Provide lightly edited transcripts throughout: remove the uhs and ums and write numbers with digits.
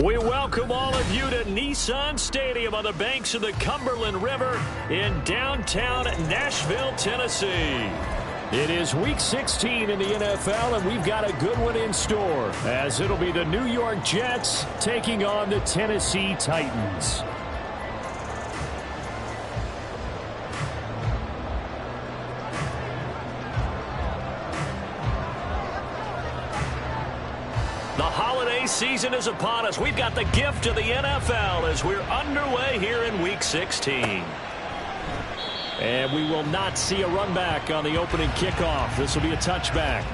We welcome all of you to Nissan Stadium on the banks of the Cumberland River in downtown Nashville, Tennessee. It is Week 16 in the NFL, and we've got a good one in store, as it'll be the New York Jets taking on the Tennessee Titans. The holiday season is upon us. We've got the gift of the NFL as we're underway here in Week 16. And we will not see a run back on the opening kickoff. This will be a touchback.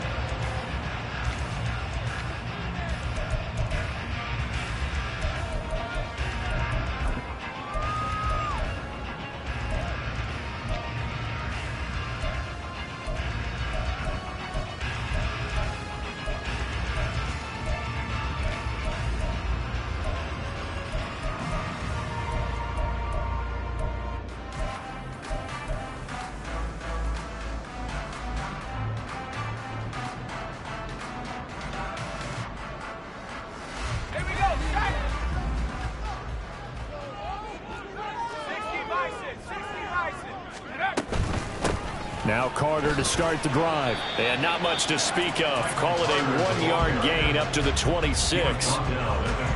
Now Carter to start the drive. And not much to speak of. Call it a 1-yard gain up to the 26.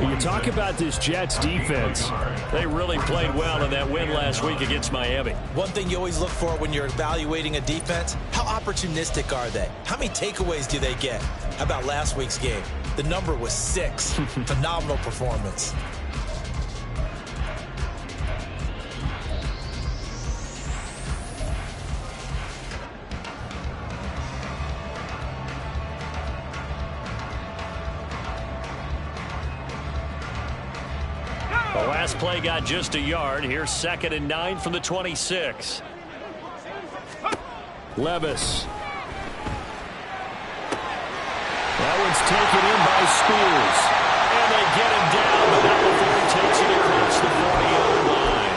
You talk about this Jets defense. They really played well in that win last week against Miami. One thing you always look for when you're evaluating a defense, how opportunistic are they? How many takeaways do they get? How about last week's game? The number was 6. Phenomenal performance. The last play got just a yard. Here's 2nd and 9 from the 26. Levis. That one's taken in by Spears. And they get him down, but not before he takes it across the 40-yard line.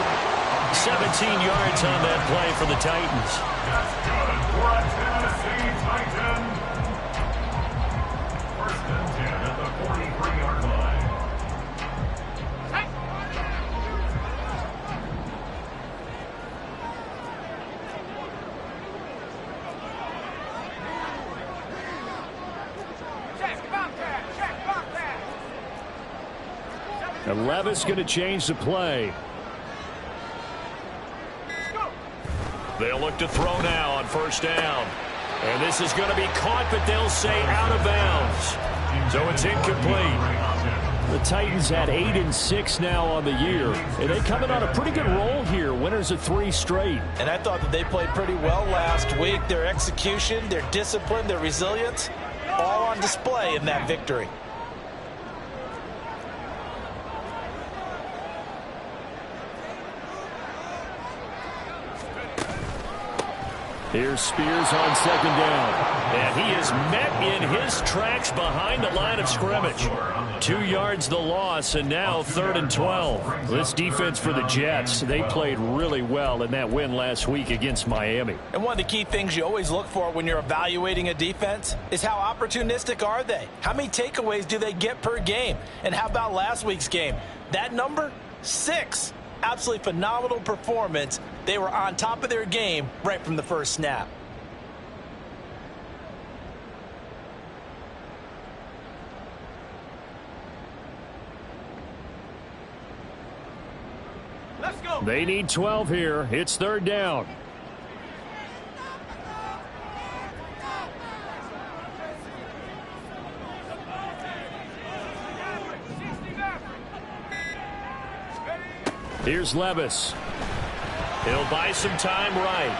17 yards on that play for the Titans. That's good for a Tennessee Titan. 1st and 10 at the 43-yard line. And Levis going to change the play. They'll look to throw now on 1st down. And this is going to be caught, but they'll say out of bounds. So it's incomplete. The Titans had 8-6 now on the year. And they come in on a pretty good roll here. Winners of 3 straight. And I thought that they played pretty well last week. Their execution, their discipline, their resilience, all on display in that victory. Here's Spears on 2nd down. And he is met in his tracks behind the line of scrimmage. 2 yards the loss, and now 3rd and 12. This defense for the Jets, they played really well in that win last week against Miami. And one of the key things you always look for when you're evaluating a defense is how opportunistic are they? How many takeaways do they get per game? And how about last week's game? That number, 6. Absolutely phenomenal performance. They were on top of their game right from the first snap. Let's go. They need 12 here. It's 3rd down. Here's Levis. He'll buy some time right.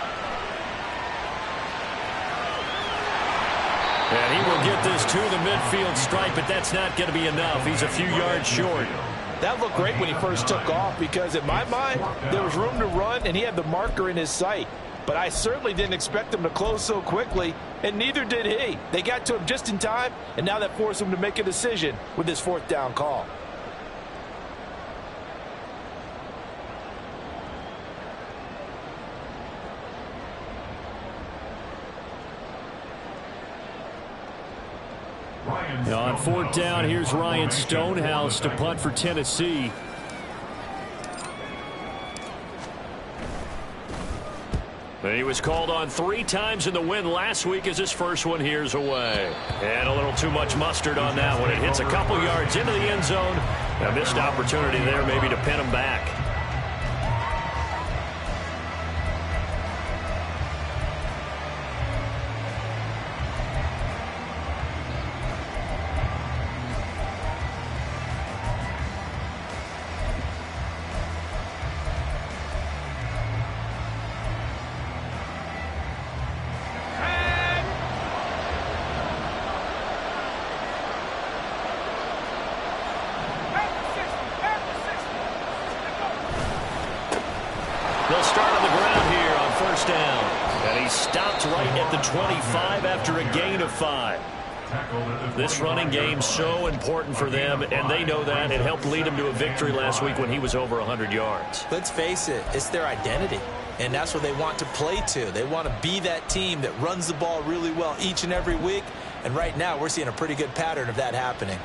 And he will get this to the midfield stripe, but that's not going to be enough. He's a few yards short. That looked great when he first took off because, in my mind, there was room to run, and he had the marker in his sight. But I certainly didn't expect him to close so quickly, and neither did he. They got to him just in time, and now that forced him to make a decision with his 4th down call. Right Now on fourth down, here's Ryan Stonehouse to punt for Tennessee. He was called on 3 times in the win last week as his first one here's away. And a little too much mustard on that one. It hits a couple yards into the end zone. A missed opportunity there maybe to pin him back. They'll start on the ground here on first down. And he stopped right at the 25 after a gain of 5. This running game so important for them, and they know that. It helped lead him to a victory last week when he was over 100 yards. Let's face it, it's their identity, and that's what they want to play to. They want to be that team that runs the ball really well each and every week, and right now we're seeing a pretty good pattern of that happening.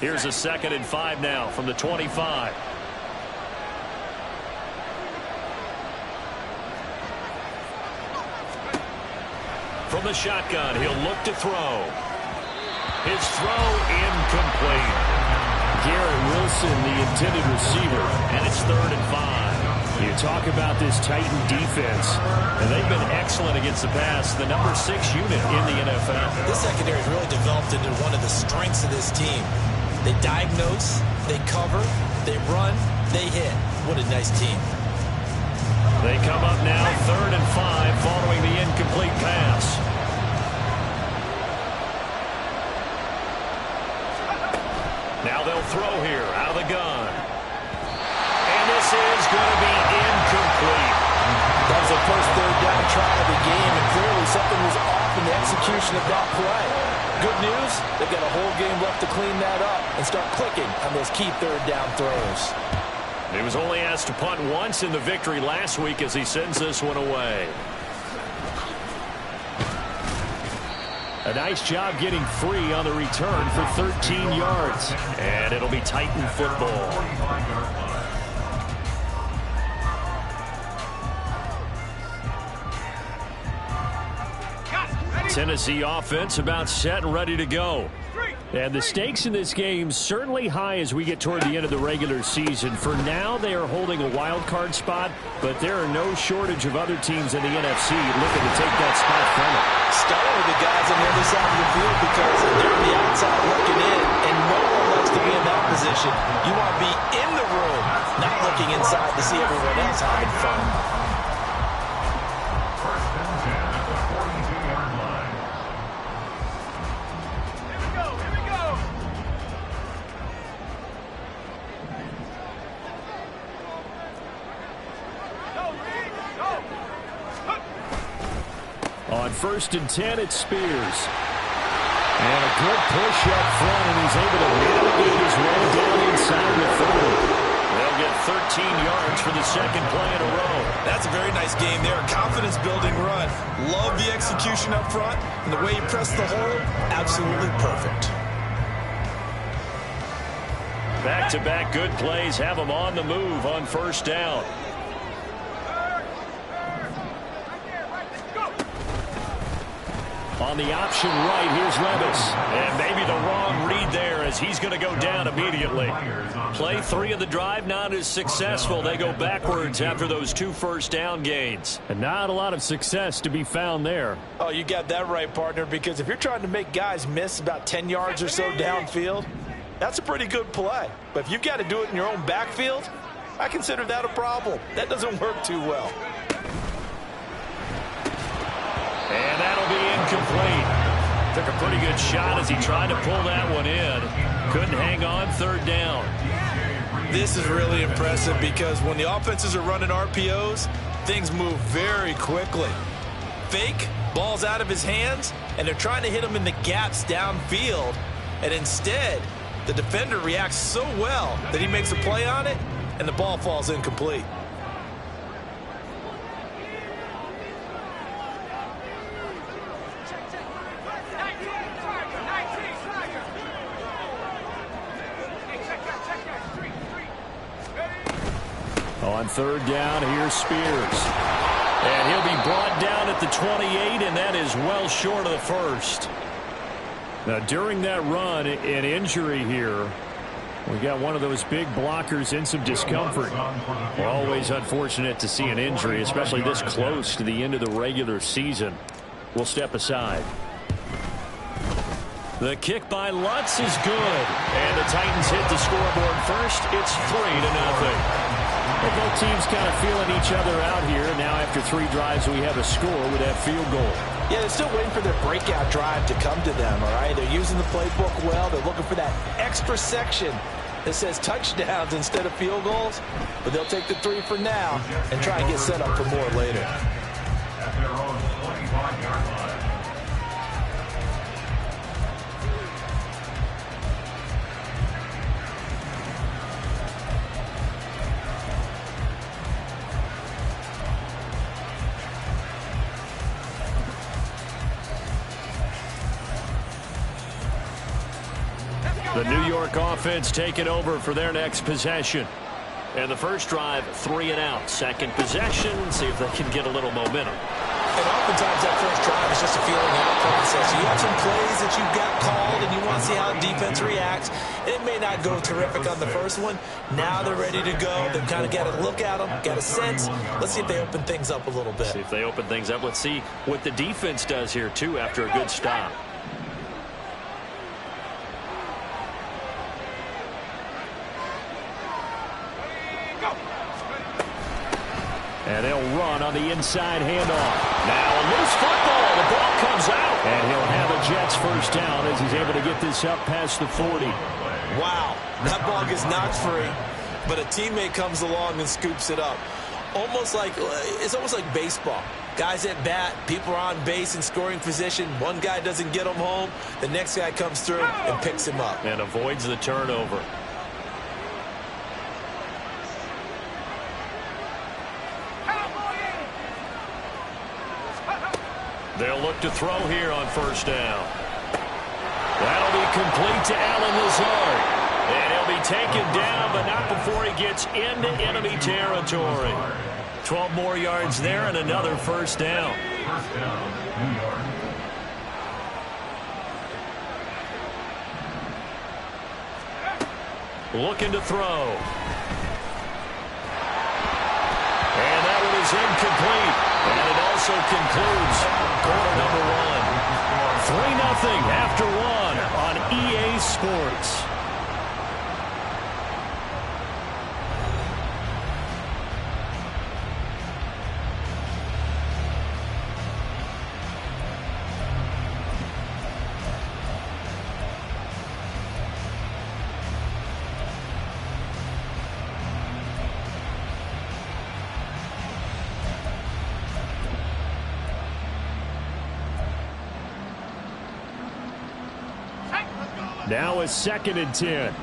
Here's a 2nd and 5 now from the 25. From the shotgun, he'll look to throw. His throw incomplete. Garrett Wilson, the intended receiver, and it's 3rd and 5. You talk about this Titan defense, and they've been excellent against the pass, the number 6 unit in the NFL. This secondary has really developed into one of the strengths of this team. They diagnose, they cover, they run, they hit. What a nice team. They come up now 3rd and 5 following the incomplete pass. Now they'll throw here out of the gun. And this is going to be incomplete. That was the first 3rd down try of the game, and clearly something was off in the execution of that play. Good news, they've got a whole game left to clean that up and start clicking on those key 3rd down throws. He was only asked to punt once in the victory last week as he sends this one away. A nice job getting free on the return for 13 yards. And it'll be Titan football. Tennessee offense about set and ready to go. And the stakes in this game certainly high as we get toward the end of the regular season. For now, they are holding a wild card spot, but there are no shortage of other teams in the NFC looking to take that spot from it. Starting with the guys on the other side of the field because they're on the outside looking in, and no one likes to be in that position. You want to be in the room, not looking inside to see everyone else having fun. On 1st and 10, it's Spears. And a good push up front, and he's able to navigate his way down inside the 30. They'll get 13 yards for the 2nd play in a row. That's a very nice game there. Confidence-building run. Love the execution up front, and the way you press the hole, absolutely perfect. Back-to-back good plays have them on the move on 1st down. On the option right, here's Levis. And maybe the wrong read there as he's going to go down immediately. Play 3 of the drive not as successful. They go backwards after those 2 first down gains. And not a lot of success to be found there. Oh, you got that right, partner, because if you're trying to make guys miss about 10 yards or so downfield, that's a pretty good play. But if you've got to do it in your own backfield, I consider that a problem. That doesn't work too well. And that'll be incomplete. Took a pretty good shot as he tried to pull that one in. Couldn't hang on 3rd down. This is really impressive because when the offenses are running RPOs, things move very quickly. Fake, ball's out of his hands, and they're trying to hit him in the gaps downfield. And instead, the defender reacts so well that he makes a play on it, and the ball falls incomplete. On third down, here's Spears. And he'll be brought down at the 28, and that is well short of the first. Now, during that run, an injury here. We got one of those big blockers in some discomfort. Always unfortunate to see an injury, especially this close to the end of the regular season. We'll step aside. The kick by Lutz is good. And the Titans hit the scoreboard first. It's 3-0. Well, both teams kind of feeling each other out here. Now, after 3 drives, we have a score with that field goal. Yeah, they're still waiting for their breakout drive to come to them, all right? They're using the playbook well. They're looking for that extra section that says touchdowns instead of field goals. But they'll take the 3 for now and try and get set up for more later. At their own 25-yard line. The New York offense taking over for their next possession. And the first drive, 3 and out. Second possession, see if they can get a little momentum. And oftentimes that first drive is just a feeling out process. You have some plays that you've got called and you want to see how the defense reacts. And it may not go terrific on the first one. Now they're ready to go. They've kind of got to look at them, got a sense. Let's see if they open things up a little bit. See if they open things up. Let's see what the defense does here, too, after a good stop. And they'll run on the inside handoff. Now a loose football. The ball comes out. And he'll have a Jets first down as he's able to get this up past the 40. Wow. That ball gets knocked free, but a teammate comes along and scoops it up. It's almost like baseball. Guys at bat, people are on base in scoring position. One guy doesn't get him home. The next guy comes through and picks him up. And avoids the turnover. They'll look to throw here on first down. That'll be complete to Allen Lazard. And he'll be taken down, but not before he gets into enemy territory. 12 more yards there and another first down. First down, New York. Looking to throw. And that one is incomplete. And it also concludes quarter number 1. 3-0 after 1 on EA Sports. Now it's 2nd and 10.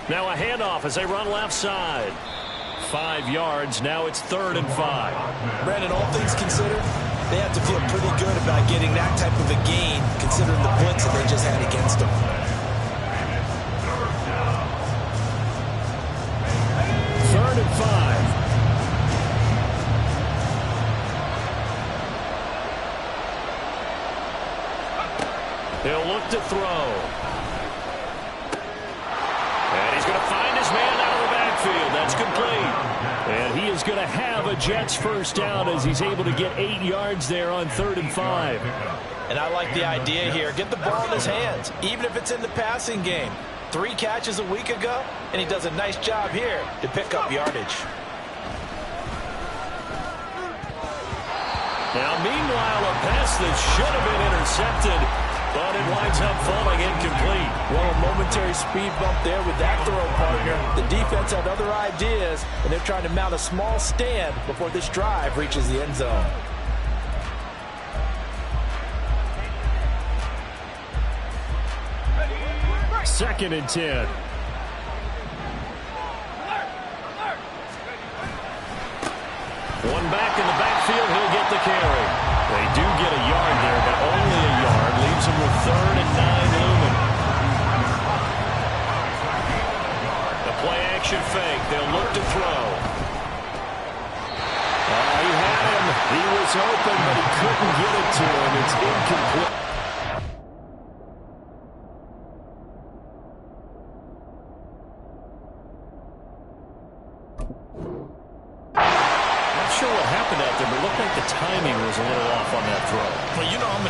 Now a handoff as they run left side. 5 yards. Now it's 3rd and 5. Brandon, all things considered, they have to feel pretty good about getting that type of a gain, considering the blitz that they just had against them. 3rd and 5. He'll look to throw. And he's going to find his man out of the backfield. That's complete. And he is going to have a Jets first down as he's able to get 8 yards there on 3rd and 5. And I like the idea here. Get the ball in his hands, even if it's in the passing game. 3 catches a week ago, and he does a nice job here to pick up yardage. Now, meanwhile, a pass that should have been intercepted, but it winds up falling incomplete. Well, a momentary speed bump there with that throw, partner. The defense had other ideas, and they're trying to mount a small stand before this drive reaches the end zone. Second and 10. One back in the backfield. He'll get the carry.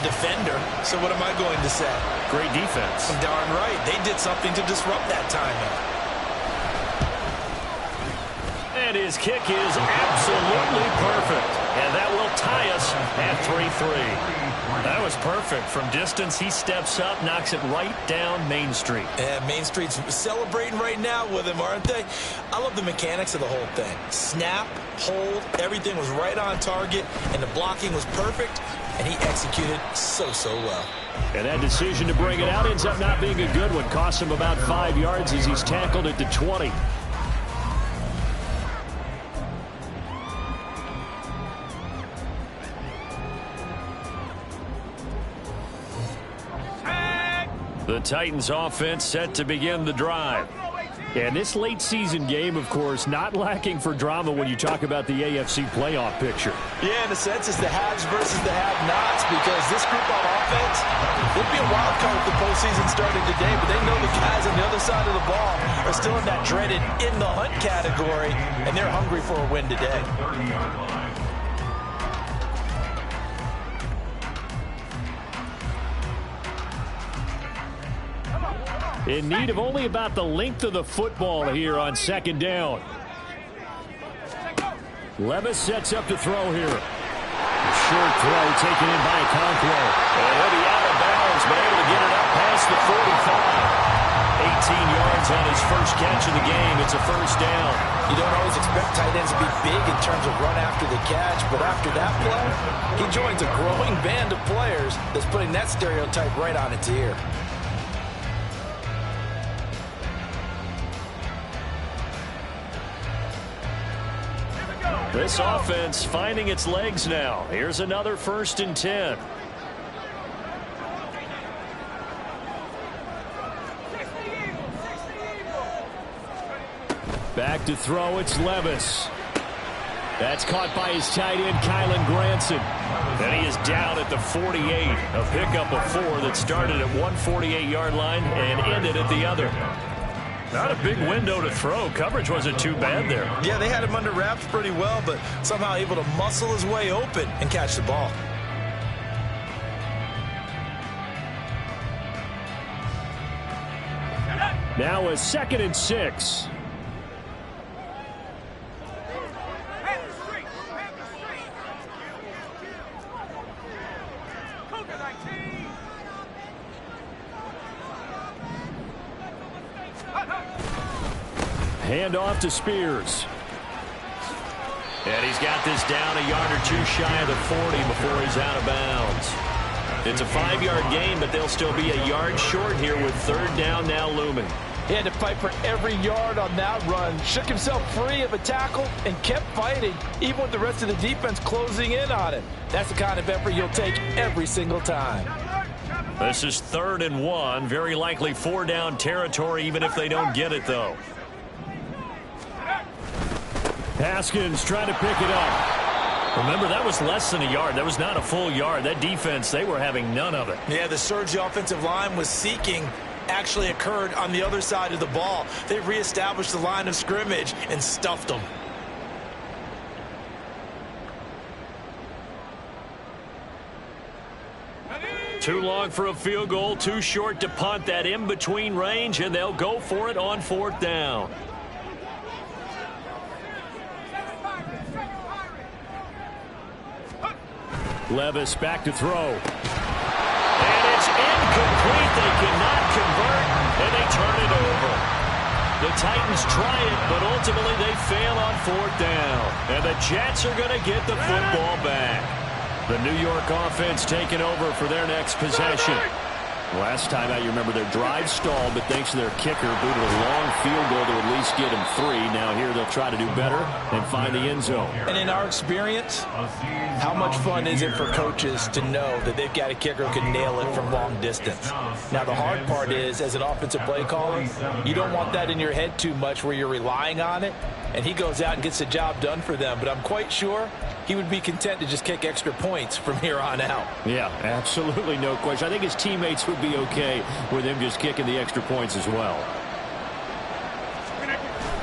defender, so what am I going to say? Great defense. Darn right. They did something to disrupt that timing. And his kick is absolutely perfect. And that will tie us at 3-3. That was perfect. From distance, he steps up, knocks it right down Main Street. And Main Street's celebrating right now with him, aren't they? I love the mechanics of the whole thing. Snap, hold, everything was right on target, and the blocking was perfect, and he executed so well. And that decision to bring it out ends up not being a good one. Costs him about 5 yards as he's tackled at the 20. The Titans offense set to begin the drive. And this late season game, of course, not lacking for drama when you talk about the AFC playoff picture. Yeah, in a sense, it's the haves versus the have-nots, because this group on offense, it'd be a wild card if the postseason started today, but they know the guys on the other side of the ball are still in that dreaded in-the-hunt category, and they're hungry for a win today. In need of only about the length of the football here on second down. Levis sets up to throw here. Short throw taken in by Conquo. And he'll be out of bounds, but able to get it up past the 45. 18 yards on his first catch of the game. It's a first down. You don't always expect tight ends to be big in terms of run after the catch, but after that play, he joins a growing band of players that's putting that stereotype right on its ear. This offense finding its legs now. Here's another 1st and 10. Back to throw, it's Levis. That's caught by his tight end, Kylan Granson. And he is down at the 48. A pickup of 4 that started at 148-yard line and ended at the other. Not a big window to throw. Coverage wasn't too bad there. Yeah, they had him under wraps pretty well, but somehow able to muscle his way open and catch the ball. Now a 2nd and 6. Hand off to Spears. And he's got this down a yard or 2 shy of the 40 before he's out of bounds. It's a 5-yard gain, but they'll still be a yard short here with 3rd down now looming. He had to fight for every yard on that run. Shook himself free of a tackle and kept fighting, even with the rest of the defense closing in on him. That's the kind of effort you'll take every single time. This is 3rd and 1. Very likely 4-down territory, even if they don't get it, though. Haskins trying to pick it up. Remember, that was less than a yard. That was not a full yard. That defense, they were having none of it. Yeah, the surge the offensive line was seeking actually occurred on the other side of the ball. They reestablished the line of scrimmage and stuffed them. Too long for a field goal, too short to punt. That in-between range, and they'll go for it on 4th down. Levis back to throw. And it's incomplete. They cannot convert, and they turn it over. The Titans try it, but ultimately they fail on 4th down. And the Jets are going to get the football back. The New York offense taking over for their next possession. Last time out, you remember their drive stalled, but thanks to their kicker, booted a long field goal to at least get him 3. Now here they'll try to do better and find the end zone. And in our experience, how much fun is it for coaches to know that they've got a kicker who can nail it from long distance? Now the hard part is, as an offensive play caller, you don't want that in your head too much where you're relying on it, and he goes out and gets the job done for them. But I'm quite sure he would be content to just kick extra points from here on out. Yeah, absolutely no question. I think his teammates would be okay with him just kicking the extra points as well.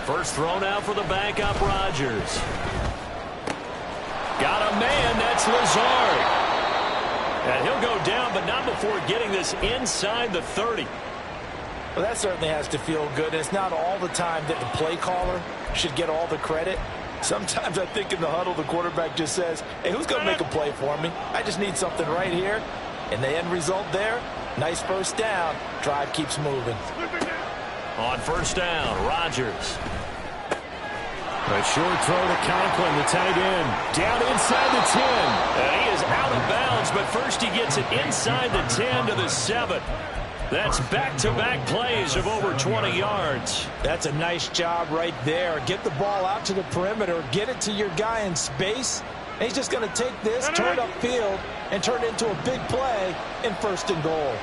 First throw now for the backup, Rodgers. Got a man, that's Lazard. And he'll go down, but not before getting this inside the 30. Well, that certainly has to feel good. It's not all the time that the play caller should get all the credit. Sometimes I think in the huddle, the quarterback just says, hey, who's going to make a play for me? I just need something right here. And the end result there, nice first down. Drive keeps moving. On first down, Rodgers. A short throw to Conklin, the tight end. Down inside the 10. And he is out of bounds, but first he gets it inside the 10 to the 7. That's back-to-back plays of over 20 yards. That's a nice job right there. Get the ball out to the perimeter. Get it to your guy in space. And he's just going to take this, turn it upfield, and turn it into a big play in first and goal.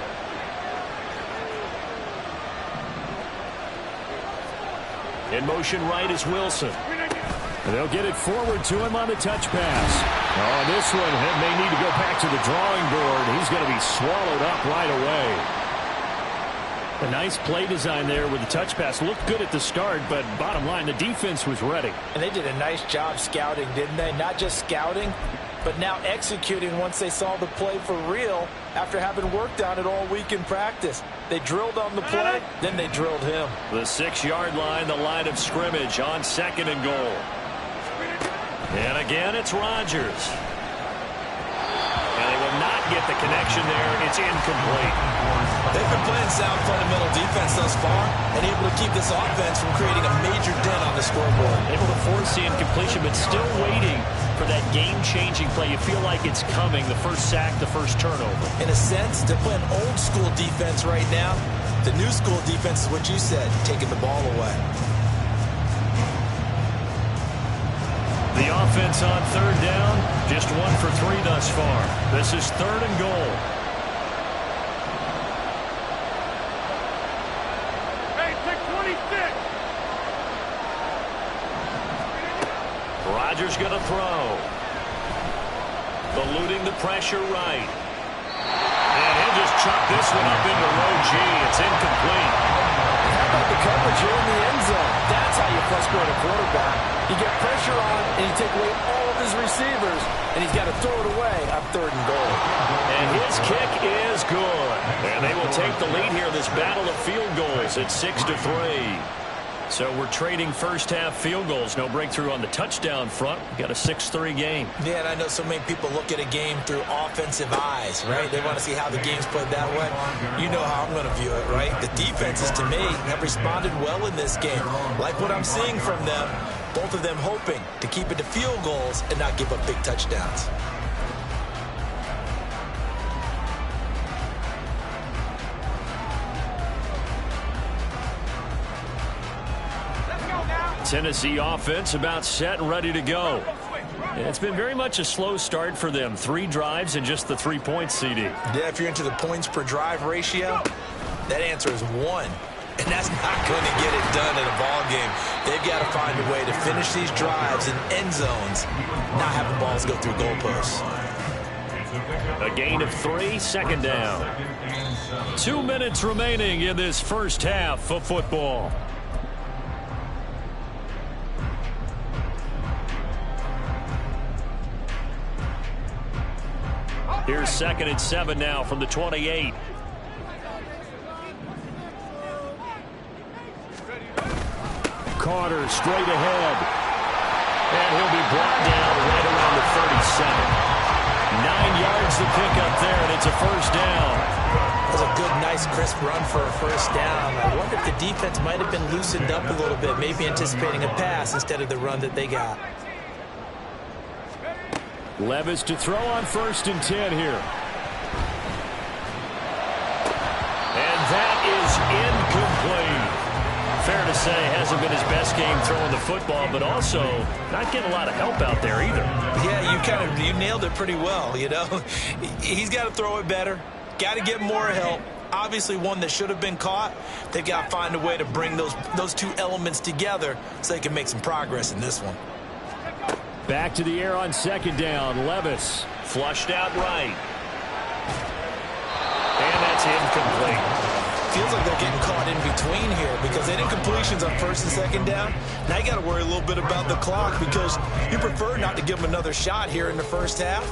In motion right is Wilson. And they'll get it forward to him on the touch pass. Oh, this one may need to go back to the drawing board. He's going to be swallowed up right away. A nice play design there with the touch pass. Looked good at the start, but bottom line, the defense was ready. And they did a nice job scouting, didn't they? Not just scouting, but now executing once they saw the play for real after having worked on it all week in practice. They drilled on the play, then they drilled him. The 6-yard line, the line of scrimmage on second and goal. And again, it's Rodgers. And they will not get the connection there. It's incomplete. They've been playing sound fundamental defense thus far and able to keep this offense from creating a major dent on the scoreboard. Able to force the incompletion, but still waiting for that game-changing play. You feel like it's coming, the first sack, the first turnover. In a sense, they're playing old-school defense right now. The new-school defense is what you said, taking the ball away. The offense on third down, just 1 for 3 thus far. This is third and goal. Rodgers going to throw. Eluding the pressure right. And he'll just chuck this one up into row G. It's incomplete. How about the coverage here in the end zone? That's how you frustrate a quarterback. You get pressure on, and you take away all of his receivers, and he's got to throw it away on third and goal. And his kick is good. And they will take the lead here in this battle of field goals at 6-3. So we're trading first-half field goals. No breakthrough on the touchdown front. We've got a 6-3 game. Yeah, and I know so many people look at a game through offensive eyes, right? They want to see how the game's played that way. You know how I'm going to view it, right? The defenses, to me, have responded well in this game. Like what I'm seeing from them, both of them hoping to keep it to field goals and not give up big touchdowns. Tennessee offense about set and ready to go. It's been very much a slow start for them. 3 drives and just the 3 points, CD. Yeah, if you're into the points per drive ratio, that answer is 1. And that's not going to get it done in a ball game. They've got to find a way to finish these drives in end zones, not having balls go through goalposts. A gain of 3, second down. 2 minutes remaining in this first half of football. Here's 2nd and 7 now from the 28. Carter straight ahead. And he'll be brought down right around the 37. 9 yards to pick up there, and it's a first down. That was a good, nice, crisp run for a first down. I wonder if the defense might have been loosened up a little bit, maybe anticipating a pass instead of the run that they got. Levis to throw on 1st and 10 here. And that is incomplete. Fair to say, hasn't been his best game throwing the football, but also not getting a lot of help out there either. Yeah, you nailed it pretty well, you know. He's got to throw it better. Got to get more help. Obviously one that should have been caught. They've got to find a way to bring those 2 elements together so they can make some progress in this one. Back to the air on 2nd down. Levis flushed out right. And that's incomplete. Feels like they're getting caught in between here because they did completions on 1st and 2nd down. Now you got to worry a little bit about the clock because you prefer not to give them another shot here in the first half.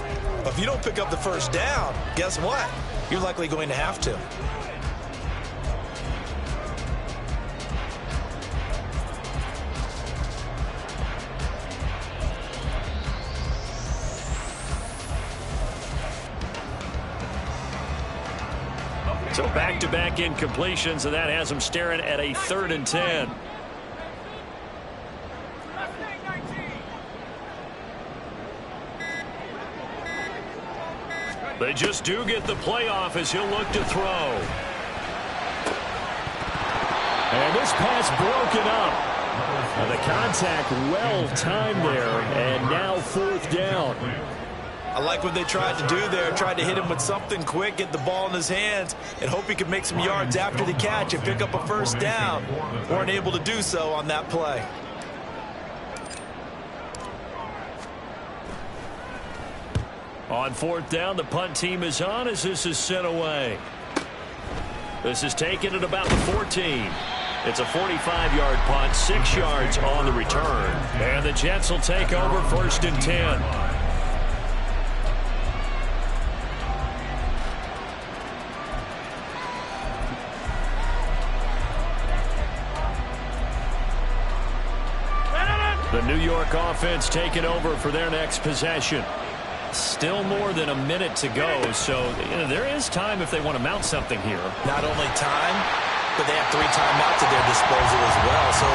If you don't pick up the first down, guess what? You're likely going to have to. So back-to-back incompletions, and that has them staring at a 3rd and 10. They just do get the playoff as he'll look to throw. And this pass broken up. Now the contact well timed there, and now 4th down. I like what they tried to do there. Tried to hit him with something quick, get the ball in his hands, and hope he could make some yards after the catch and pick up a first down. Weren't able to do so on that play. On 4th down, the punt team is on as this is sent away. This is taken at about the 14. It's a 45-yard punt, 6 yards on the return. And the Jets will take over 1st and 10. The New York offense taking over for their next possession. Still more than a minute to go, so there is time if they want to mount something here. Not only time, but they have 3 timeouts at their disposal as well, so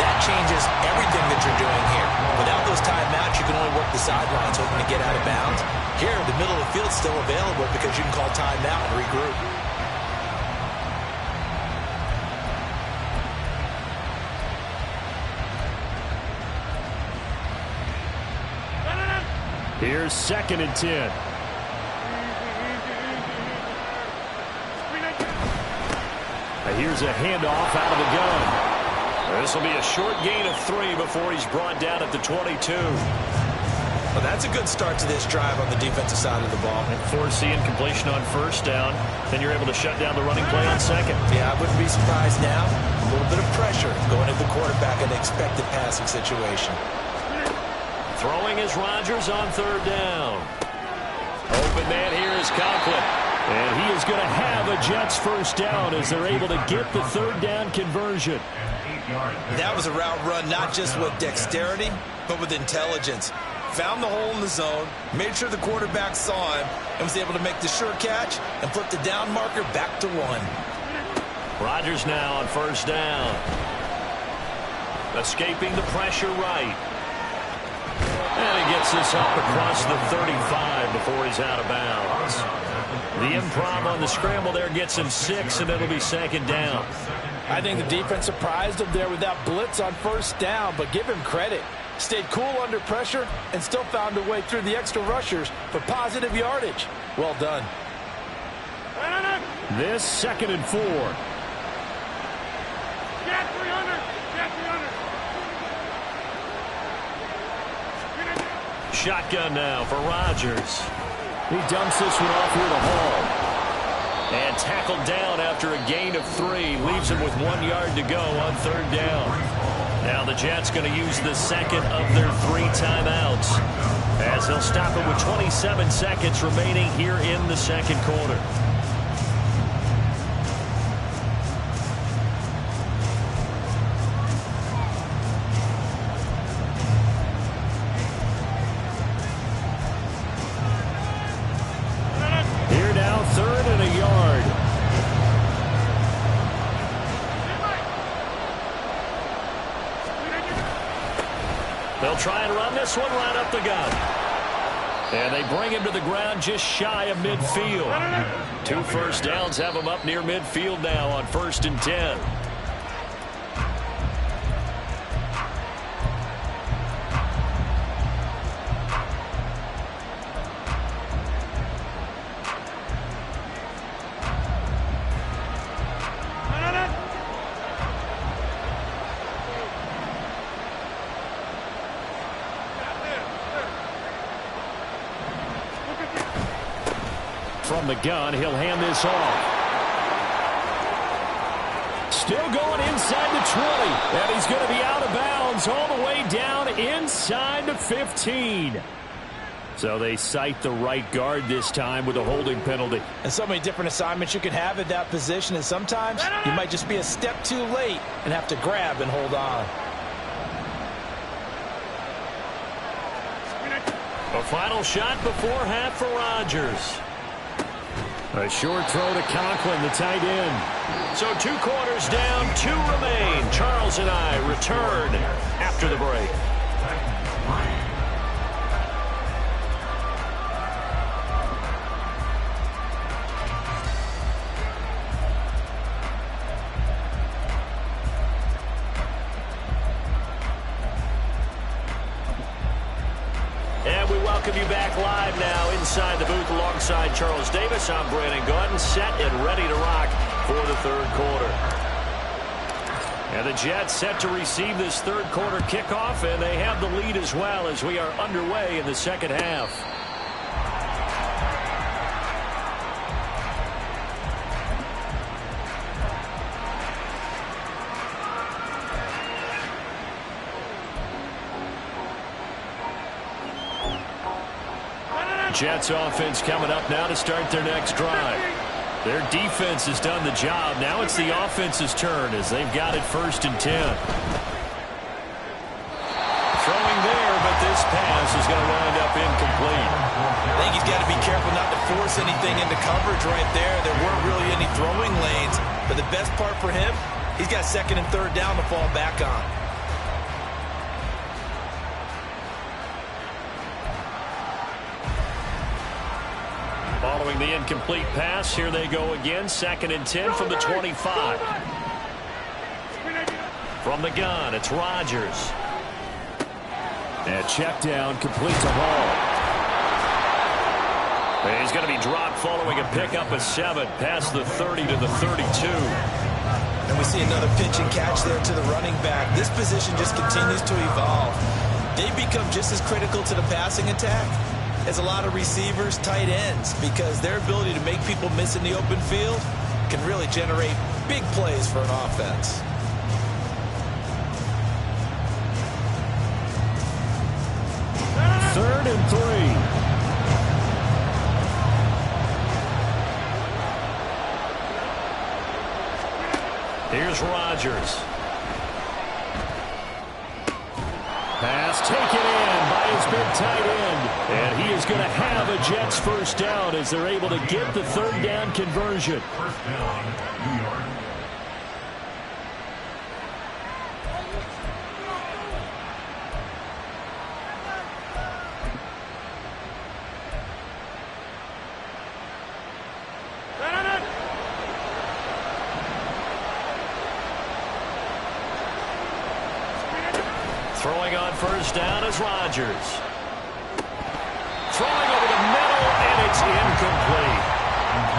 that changes everything that you're doing here. Without those timeouts, you can only work the sidelines hoping to get out of bounds. Here, the middle of the field is still available because you can call timeout and regroup. Here's 2nd and 10. Here's a handoff out of the gun. This will be a short gain of 3 before he's brought down at the 22. Well, that's a good start to this drive on the defensive side of the ball. And force the incompletion on 1st down. Then you're able to shut down the running play on 2nd. Yeah, I wouldn't be surprised now. A little bit of pressure going at the quarterback in an expected passing situation. Throwing is Rodgers on 3rd down. Open man here is Conklin. And he is going to have a Jets first down as they're able to get the 3rd down conversion. That was a route run not just with dexterity, but with intelligence. Found the hole in the zone, made sure the quarterback saw him, and was able to make the sure catch and flip the down marker back to 1. Rodgers now on 1st down. Escaping the pressure right. And he gets this up across the 35 before he's out of bounds. The improv on the scramble there gets him 6, and it'll be 2nd down. I think the defense surprised him there with that blitz on 1st down, but give him credit. Stayed cool under pressure and still found a way through the extra rushers for positive yardage. Well done. This 2nd and 4. Get 300. Get 300. Shotgun now for Rodgers. He dumps this one off here to Hall. And tackled down after a gain of 3. Leaves him with 1 yard to go on 3rd down. Now the Jets going to use the 2nd of their 3 timeouts, as they'll stop it with 27 seconds remaining here in the 2nd quarter. Here now, 3rd and a yard. They'll try and run this one right up the gut. And they bring him to the ground just shy of midfield. 2 first downs have him up near midfield now on 1st and 10. From the gun, he'll hand this off. Still going inside the 20. And he's going to be out of bounds all the way down inside the 15. So they cite the right guard this time with a holding penalty. And so many different assignments you can have at that position, and sometimes you might just be a step too late and have to grab and hold on. A final shot before half for Rodgers. A short throw to Conklin, the tight end. So 2 quarters down, 2 remain. Charles and I return after the break. And we welcome you back live now inside the booth alongside Charles Davis. I'm Brandon Gaudin, set and ready to rock for the 3rd quarter. And the Jets set to receive this 3rd quarter kickoff, and they have the lead as well as we are underway in the 2nd half. Jets offense coming up now to start their next drive. Their defense has done the job. Now it's the offense's turn as they've got it 1st and 10. Throwing there, but this pass is going to wind up incomplete. I think he's got to be careful not to force anything into coverage right there. There weren't really any throwing lanes, but the best part for him, he's got 2nd and 3rd down to fall back on. Following the incomplete pass, here they go again. 2nd and 10 from the 25. From the gun, it's Rodgers. And check down, complete to Hall. And he's going to be dropped following a pickup of 7 past the 30 to the 32. And we see another pitch and catch there to the running back. This position just continues to evolve. They become just as critical to the passing attack as a lot of receivers, tight ends, because their ability to make people miss in the open field can really generate big plays for an offense. Third and 3. Here's Rodgers. Pass taken in by his big tight end. And he is going to have a Jets 1st down as they're able to get the 3rd down conversion. 1st down, New York. Throwing on 1st down is Rodgers. Throwing over the middle, and it's incomplete.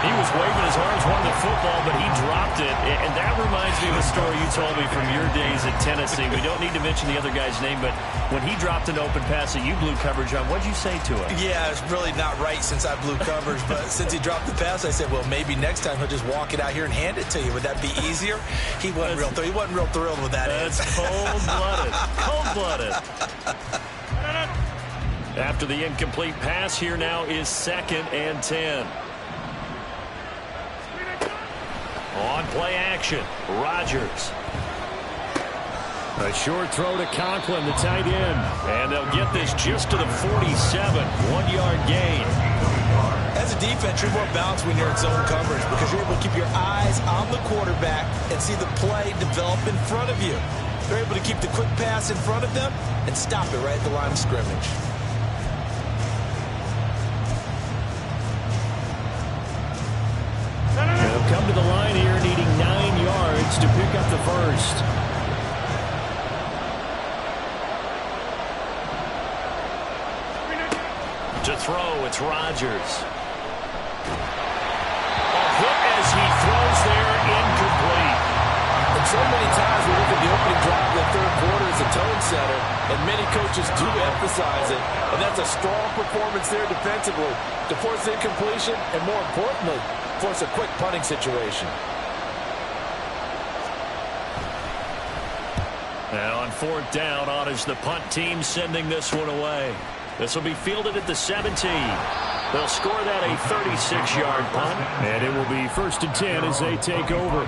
He was waving his arms, wanting the football, but he dropped it. And that reminds me of a story you told me from your days at Tennessee. We don't need to mention the other guy's name, but when he dropped an open pass that you blew coverage on, what'd you say to him? Yeah, it's really not right since I blew coverage, but since he dropped the pass, I said, well, maybe next time he'll just walk it out here and hand it to you. Would that be easier? He wasn't real thrilled with that. That's cold-blooded. Cold-blooded. After the incomplete pass, here now is 2nd and 10. On play action, Rodgers. A short throw to Conklin, the tight end. And they'll get this just to the 47, 1-yard gain. As a defense, you're more balanced when you're in zone coverage because you're able to keep your eyes on the quarterback and see the play develop in front of you. They're able to keep the quick pass in front of them and stop it right at the line of scrimmage. They'll come to the line here needing 9 yards to pick up the 1st. To throw, it's Rodgers. A hit as he throws there, incomplete. And so many times we look at the opening drive of the 3rd quarter as a tone setter, and many coaches do emphasize it, and that's a strong performance there defensively to force incompletion and, more importantly, force a quick punting situation. And on 4th down, on is the punt team sending this one away. This will be fielded at the 17. They'll score that a 36-yard punt, and it will be 1st and 10 as they take over.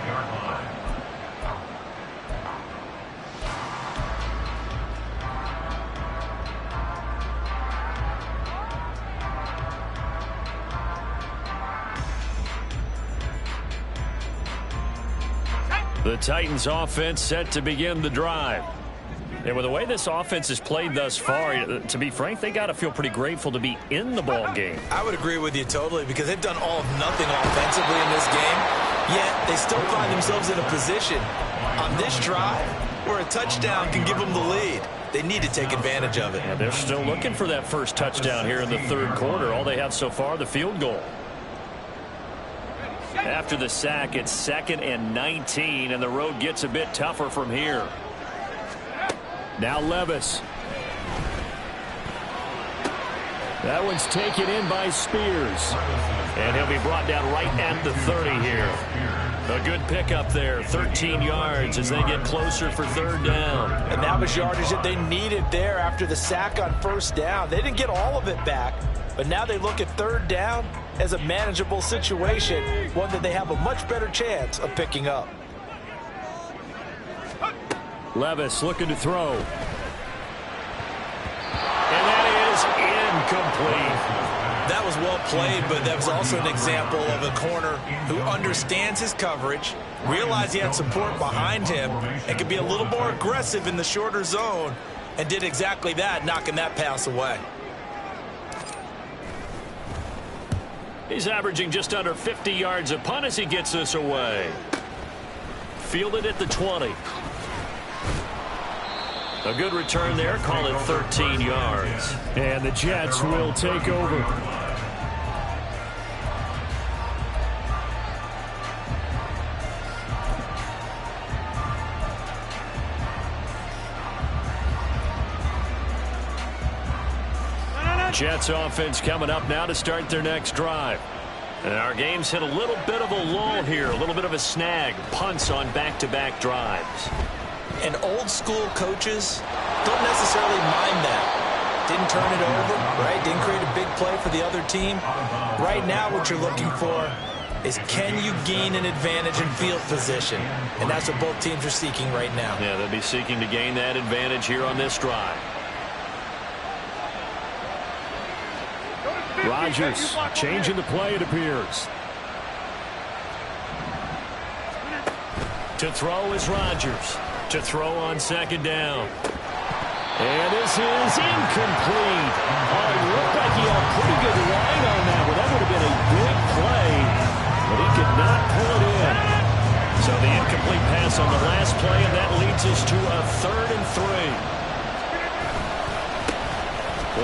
The Titans offense set to begin the drive. And with the way this offense has played thus far, to be frank, they got to feel pretty grateful to be in the ball game. I would agree with you totally, because they've done all of nothing offensively in this game, yet they still find themselves in a position on this drive where a touchdown can give them the lead. They need to take advantage of it. And they're still looking for that first touchdown here in the 3rd quarter. All they have so far, the field goal. After the sack, it's 2nd and 19, and the road gets a bit tougher from here. Now Levis. That one's taken in by Spears. And he'll be brought down right at the 30 here. A good pickup there, 13 yards as they get closer for 3rd down. And that was yardage that they needed there after the sack on 1st down. They didn't get all of it back, but now they look at 3rd down as a manageable situation, one that they have a much better chance of picking up. Levis looking to throw. And that is incomplete. That was well played, but that was also an example of a corner who understands his coverage, realized he had support behind him, and could be a little more aggressive in the shorter zone, and did exactly that, knocking that pass away. He's averaging just under 50 yards a punt as he gets this away. Fielded at the 20. A good return there, call it 13 yards. And the Jets will take over. Jets offense coming up now to start their next drive. And our game's hit a little bit of a lull here, a little bit of a snag. Punts on back-to-back drives. And old-school coaches don't necessarily mind that. Didn't turn it over, right? Didn't create a big play for the other team. Right now what you're looking for is, can you gain an advantage in field position? And that's what both teams are seeking right now. Yeah, they'll be seeking to gain that advantage here on this drive. Rodgers changing the play, it appears. To throw is Rodgers. To throw on 2nd down. And this is incomplete. Oh, it looked like he had a pretty good line on that one. That would have been a big play, but he could not pull it in. So the incomplete pass on the last play, and that leads us to a 3rd and 3.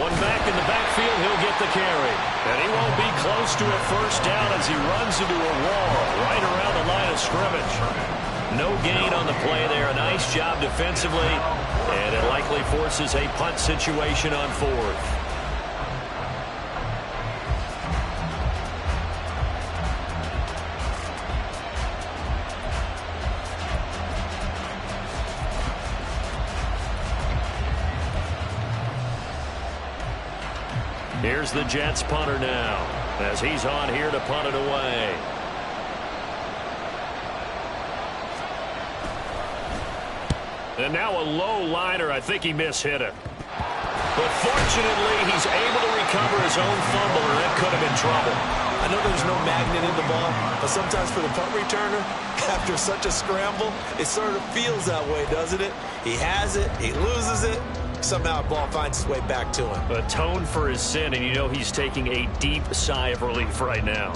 One back in the backfield, he'll get the carry. And he won't be close to a 1st down as he runs into a wall right around the line of scrimmage. No gain on the play there. A nice job defensively, and it likely forces a punt situation on 4th. Here's the Jets punter now as he's on here to punt it away. And now a low liner. I think he mishit it. But fortunately, he's able to recover his own fumble, or that could have been trouble. I know there's no magnet in the ball, but sometimes for the punt returner, after such a scramble, it sort of feels that way, doesn't it? He has it, he loses it, somehow the ball finds its way back to him. Atone for his sin, and you know he's taking a deep sigh of relief right now.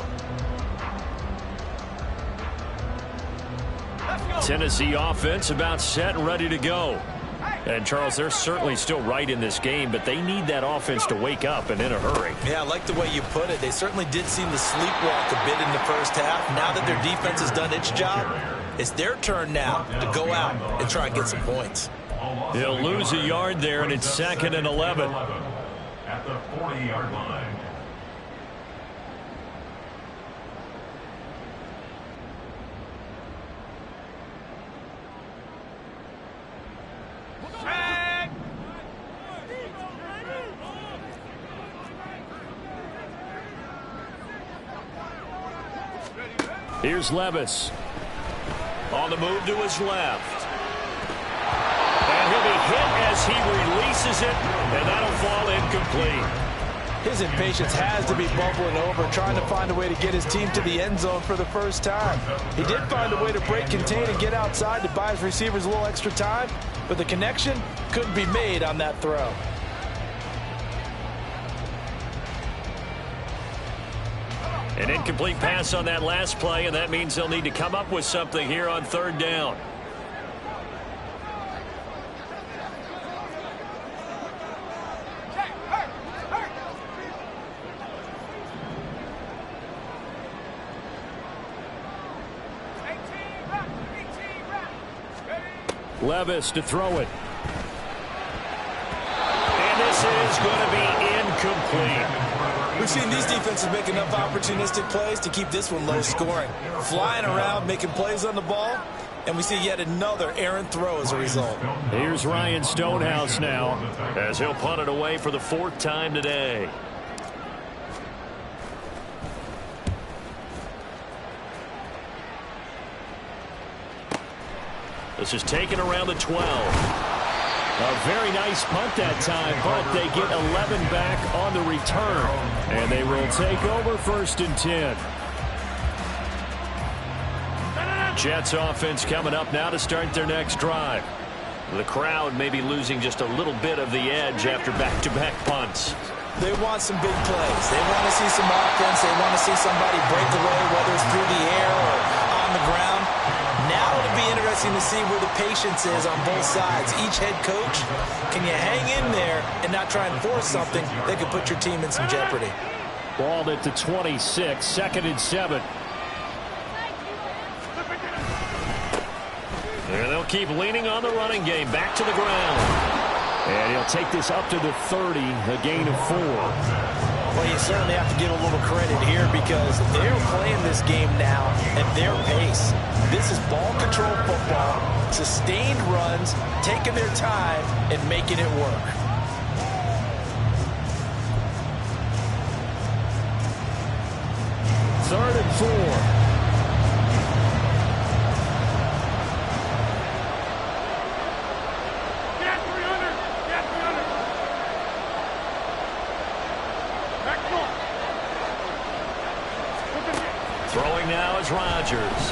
Tennessee offense about set and ready to go. And, Charles, they're certainly still right in this game, but they need that offense to wake up and in a hurry. Yeah, I like the way you put it. They certainly did seem to sleepwalk a bit in the 1st half. Now that their defense has done its job, it's their turn now to go out and try and get some points. He'll lose a yard there, and it's 2nd and 11. At the 40-yard line. Here's Levis. On the move to his left. And he'll be hit as he releases it, and that'll fall incomplete. His impatience has to be bubbling over, trying to find a way to get his team to the end zone for the first time. He did find a way to break contain and get outside to buy his receivers a little extra time, but the connection couldn't be made on that throw. An incomplete pass on that last play, and that means they'll need to come up with something here on third down. Levis to throw it. And this is going to be incomplete. We've seen these defenses make enough opportunistic plays to keep this one low scoring. Flying around, making plays on the ball, and we see yet another errant throw as a result. Here's Ryan Stonehouse now, as he'll punt it away for the fourth time today. This is taken around the 12. A very nice punt that time, but they get 11 back on the return. And they will take over 1st and 10. Jets offense coming up now to start their next drive. The crowd may be losing just a little bit of the edge after back-to-back punts. They want some big plays. They want to see some offense. They want to see somebody break away, whether it's through the air or on the ground. Now it'll be interesting to see where the patience is on both sides. Each head coach, can you hang in there and not try and force something that could put your team in some jeopardy? Ball at the 26, 2nd and 7. And they'll keep leaning on the running game. Back to the ground. And he'll take this up to the 30, a gain of 4. Well, you certainly have to give a little credit here because they're playing this game now at their pace. This is ball control football, sustained runs, taking their time and making it work. Third and 4. Throwing now is Rodgers.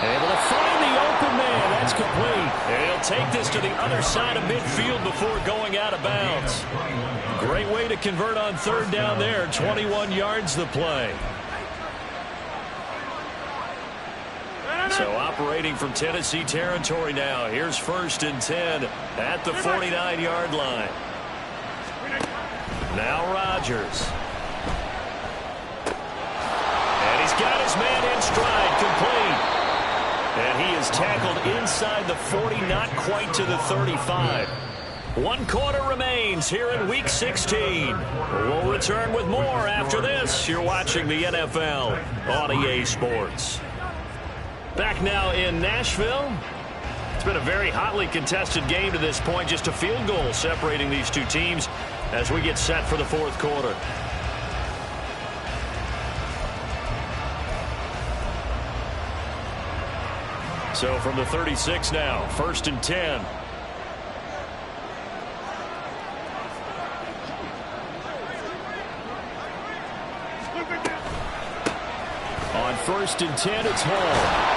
Able to find the open man. That's complete. And he'll take this to the other side of midfield before going out of bounds. Great way to convert on third down there. 21 yards the play. So operating from Tennessee territory now. Here's 1st and 10 at the 49-yard line. Now Rodgers. He's got his man in stride, complete. And he is tackled inside the 40, not quite to the 35. 1 quarter remains here in Week 16. We'll return with more after this. You're watching the NFL on EA Sports. Back now in Nashville. It's been a very hotly contested game to this point. Just a field goal separating these two teams as we get set for the 4th quarter. So from the 36 now, 1st and 10. On 1st and 10, it's Hall.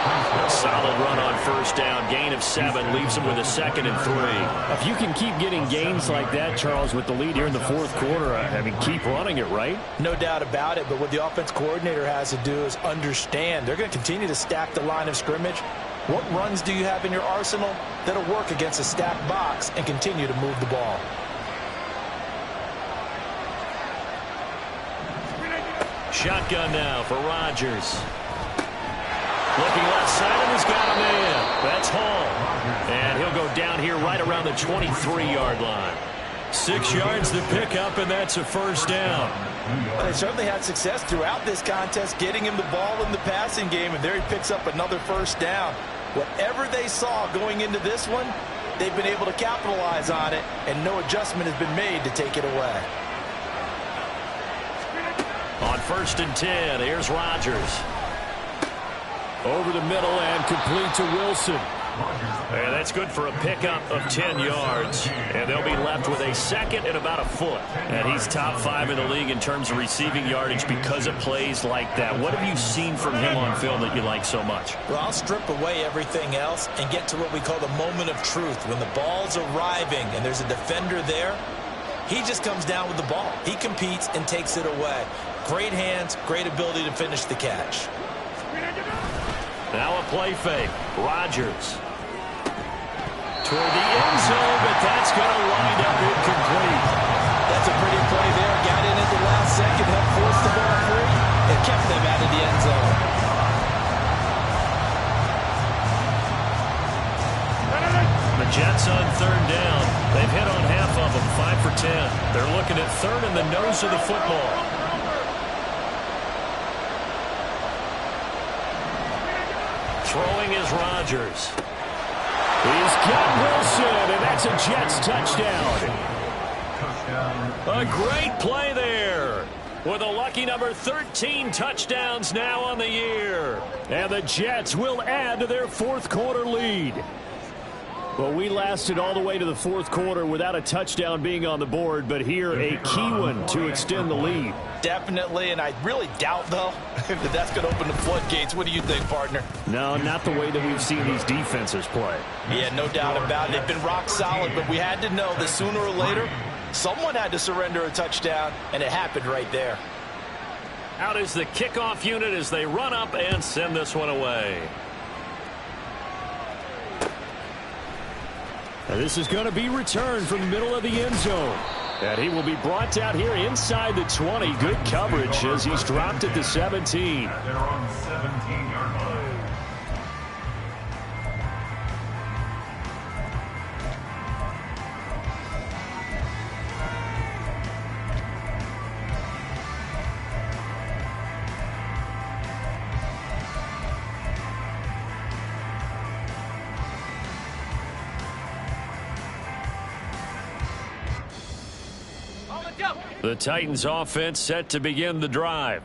A solid run on 1st down. Gain of 7 leaves him with a 2nd and 3. If you can keep getting gains like that, Charles, with the lead here in the 4th quarter, I mean, keep running it, right? No doubt about it, but what the offense coordinator has to do is understand they're going to continue to stack the line of scrimmage. What runs do you have in your arsenal that'll work against a stacked box and continue to move the ball? Shotgun now for Rodgers. Looking left side, and he's got a man. That's Hall. And he'll go down here right around the 23-yard line. 6 yards to pick up, and that's a 1st down. Well, they certainly had success throughout this contest, getting him the ball in the passing game, and there he picks up another 1st down. Whatever they saw going into this one, they've been able to capitalize on it, and no adjustment has been made to take it away. On 1st and 10. Here's Rodgers. Over the middle and complete to Wilson. And that's good for a pickup of 10 yards. And they'll be left with a second and about a foot. And he's top 5 in the league in terms of receiving yardage because of plays like that. What have you seen from him on film that you like so much? Well, I'll strip away everything else and get to what we call the moment of truth. When the ball's arriving and there's a defender there, he just comes down with the ball. He competes and takes it away. Great hands, great ability to finish the catch. Now a play fake. Rodgers. Toward the end zone, but that's going to wind up incomplete. That's a pretty play there. Got in at the last second, helped force the ball free, and kept them out of the end zone. The Jets on 3rd down. They've hit on half of them, 5 for 10. They're looking at 3rd in the nose of the football. Throwing is Rodgers. He's got Wilson, and that's a Jets touchdown. A great play there. With a lucky number 13 touchdowns now on the year. And the Jets will add to their 4th quarter lead. Well, we lasted all the way to the 4th quarter without a touchdown being on the board, but here a key one to extend the lead. Definitely, and I really doubt, though, that that's going to open the floodgates. What do you think, partner? No, not the way that we've seen these defenses play. Yeah, no doubt about it. They've been rock solid, but we had to know that sooner or later, someone had to surrender a touchdown, and it happened right there. Out is the kickoff unit as they run up and send this one away. And this is going to be returned from the middle of the end zone. And he will be brought down here inside the 20. Good coverage as he's dropped at the 17. They're on the 17-yard line. The Titans offense set to begin the drive.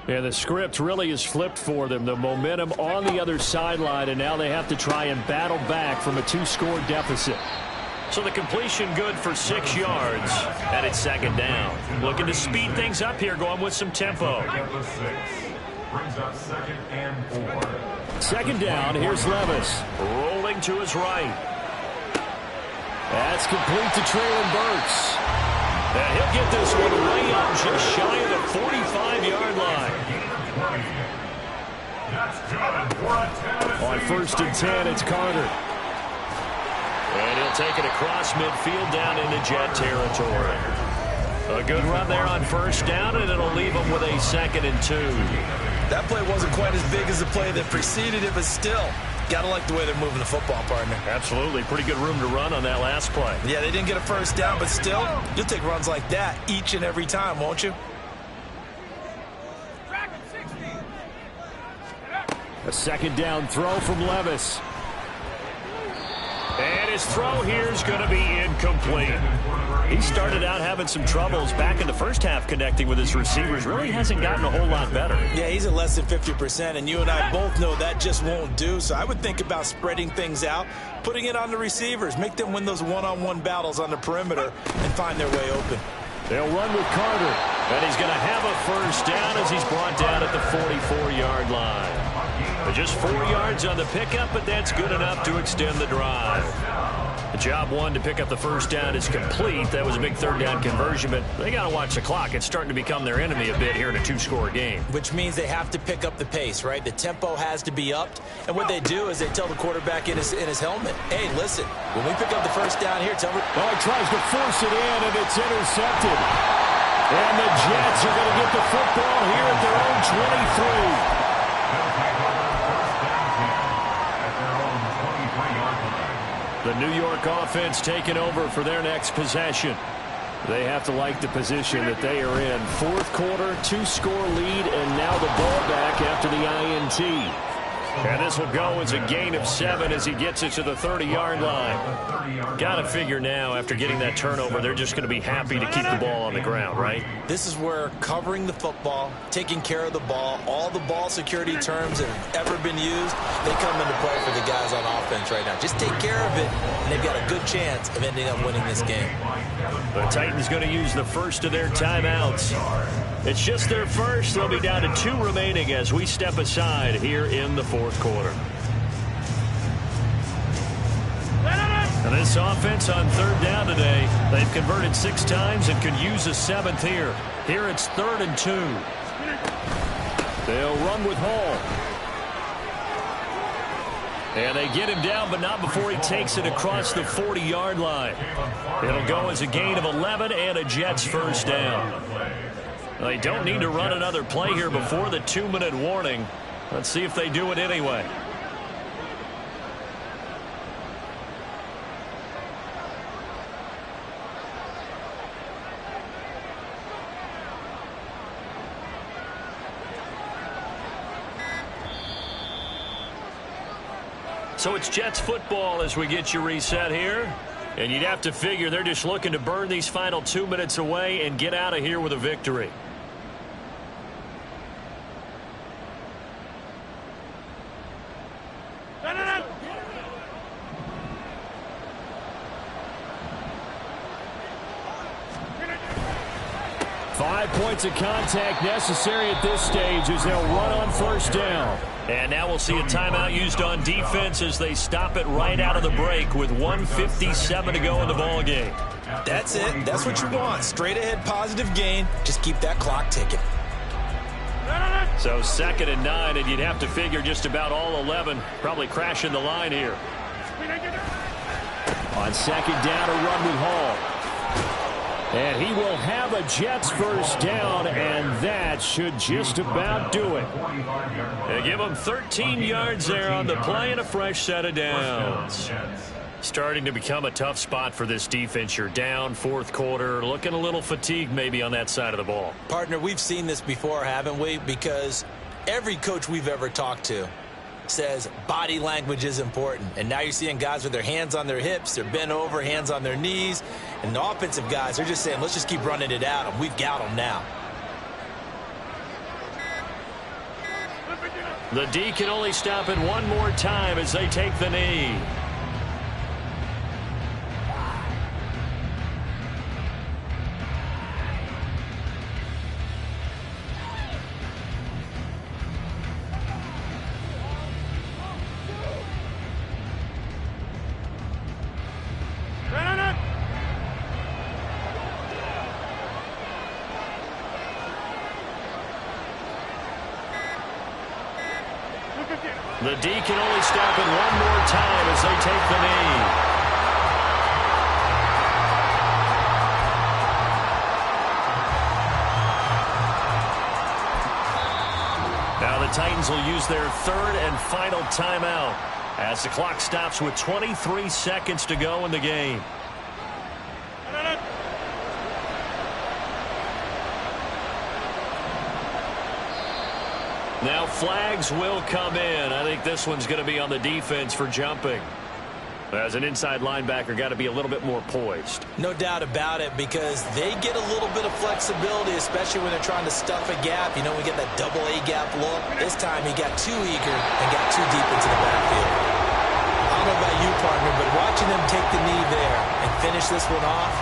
And the script really is flipped for them. The momentum on the other sideline, and now they have to try and battle back from a 2-score deficit. So the completion good for 6 yards, and it's 2nd down. Looking to speed things up here, going with some tempo. Brings up 2nd and 4. 2nd down, here's Levis. Rolling to his right. That's complete to Traylon Burks. And he'll get this one way up just shy of the 45-yard line. On 1st and 10, it's Carter. And he'll take it across midfield down into Jet territory. A good run there on 1st down, and it'll leave him with a 2nd and 2. That play wasn't quite as big as the play that preceded it, but still, got to like the way they're moving the football, partner. Absolutely. Pretty good room to run on that last play. Yeah, they didn't get a 1st down, but still, you'll take runs like that each and every time, won't you? A 2nd down throw from Levis. And his throw here is going to be incomplete. He started out having some troubles back in the first half connecting with his receivers. Really hasn't gotten a whole lot better. Yeah, he's at less than 50%, and you and I both know that just won't do. So I would think about spreading things out, putting it on the receivers, make them win those one-on-one battles on the perimeter, and find their way open. They'll run with Carter, and he's going to have a 1st down as he's brought down at the 44-yard line. Just 4 yards on the pickup, but that's good enough to extend the drive. The job one to pick up the 1st down is complete. That was a big 3rd down conversion, but they got to watch the clock. It's starting to become their enemy a bit here in a 2-score game. Which means they have to pick up the pace, right? The tempo has to be upped, and what they do is they tell the quarterback in his helmet, hey, listen, when we pick up the 1st down here, tell me. Oh, he tries to force it in, and it's intercepted. And the Jets are going to get the football here at their own 23. The New York offense taking over for their next possession. They have to like the position that they are in. 4th quarter, 2-score lead, and now the ball back after the INT. And this will go as a gain of 7 as he gets it to the 30-yard line. Got to figure now, after getting that turnover, they're just going to be happy to keep the ball on the ground, right? This is where covering the football, taking care of the ball, all the ball security terms that have ever been used, they come into play for the guys on offense right now. Just take care of it, and they've got a good chance of ending up winning this game. The Titans going to use the first of their timeouts. It's just their first. They'll be down to 2 remaining as we step aside here in the fourth quarter. And this offense on 3rd down today, they've converted 6 times and could use a 7th here. Here it's 3rd and 2. They'll run with Hall. And they get him down, but not before he takes it across the 40-yard line. It'll go as a gain of 11 and a Jets first down. They don't need to run another play here before the 2-minute warning. Let's see if they do it anyway. So it's Jets football as we get you reset here. And you'd have to figure they're just looking to burn these final 2 minutes away and get out of here with a victory. Five points of contact necessary at this stage as they'll run on first down. And now we'll see a timeout used on defense as they stop it right out of the break with 1:57 to go in the ball game. That's it. That's what you want. Straight ahead positive gain. Just keep that clock ticking. So 2nd and 9, and you'd have to figure just about all 11 probably crashing the line here. On 2nd down, a run with Hall. And he will have a Jets first down, and that should just about do it. They give him 13 yards there on the play and a fresh set of downs. Starting to become a tough spot for this defense. You're down 4th quarter, looking a little fatigued maybe on that side of the ball. Partner, we've seen this before, haven't we? Because every coach we've ever talked to says body language is important. And now you're seeing guys with their hands on their hips, they're bent over, hands on their knees. And the offensive guys are just saying, let's just keep running it out, and we've got them now. The D can only stop it one more time as they take the knee. The D can only stop it one more time as they take the knee. Now the Titans will use their 3rd and final timeout as the clock stops with 23 seconds to go in the game. Now flags will come in. I think this one's going to be on the defense for jumping. As an inside linebacker, got to be a little bit more poised. No doubt about it, because they get a little bit of flexibility, especially when they're trying to stuff a gap. You know, we get that double A gap look. This time he got too eager and got too deep into the backfield. I don't know about you, partner, but watching them take the knee there and finish this one off,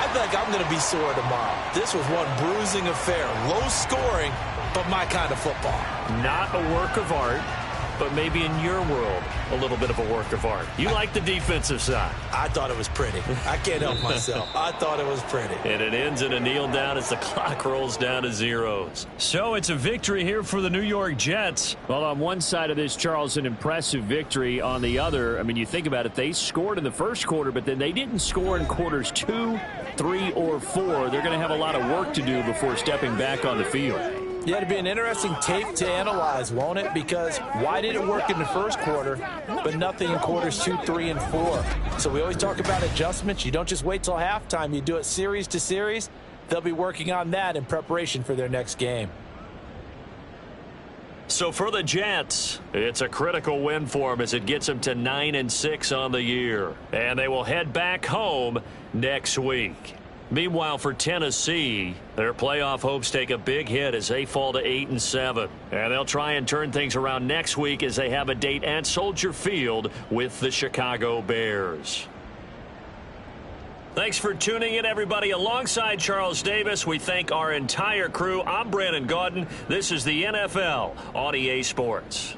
I feel like I'm going to be sore tomorrow. This was one bruising affair. Low scoring, but my kind of football. Not a work of art, but maybe in your world, a little bit of a work of art. You like the defensive side. I thought it was pretty. I can't help myself. I thought it was pretty. And it ends in a kneel down as the clock rolls down to zeros. So it's a victory here for the New York Jets. Well, on one side of this, Charles, an impressive victory. On the other, I mean, you think about it, they scored in the first quarter, but then they didn't score in quarters 2, 3, or 4. They're going to have a lot of work to do before stepping back on the field. Yeah, it'll be an interesting tape to analyze, won't it? Because why did it work in the first quarter, but nothing in quarters 2, 3, and 4? So we always talk about adjustments. You don't just wait till halftime. You do it series to series. They'll be working on that in preparation for their next game. So for the Jets, it's a critical win for them as it gets them to 9-6 on the year. And they will head back home next week. Meanwhile, for Tennessee, their playoff hopes take a big hit as they fall to 8-7. And they'll try and turn things around next week as they have a date at Soldier Field with the Chicago Bears. Thanks for tuning in, everybody. Alongside Charles Davis, we thank our entire crew. I'm Brandon Gaudin. This is the NFL on EA Sports.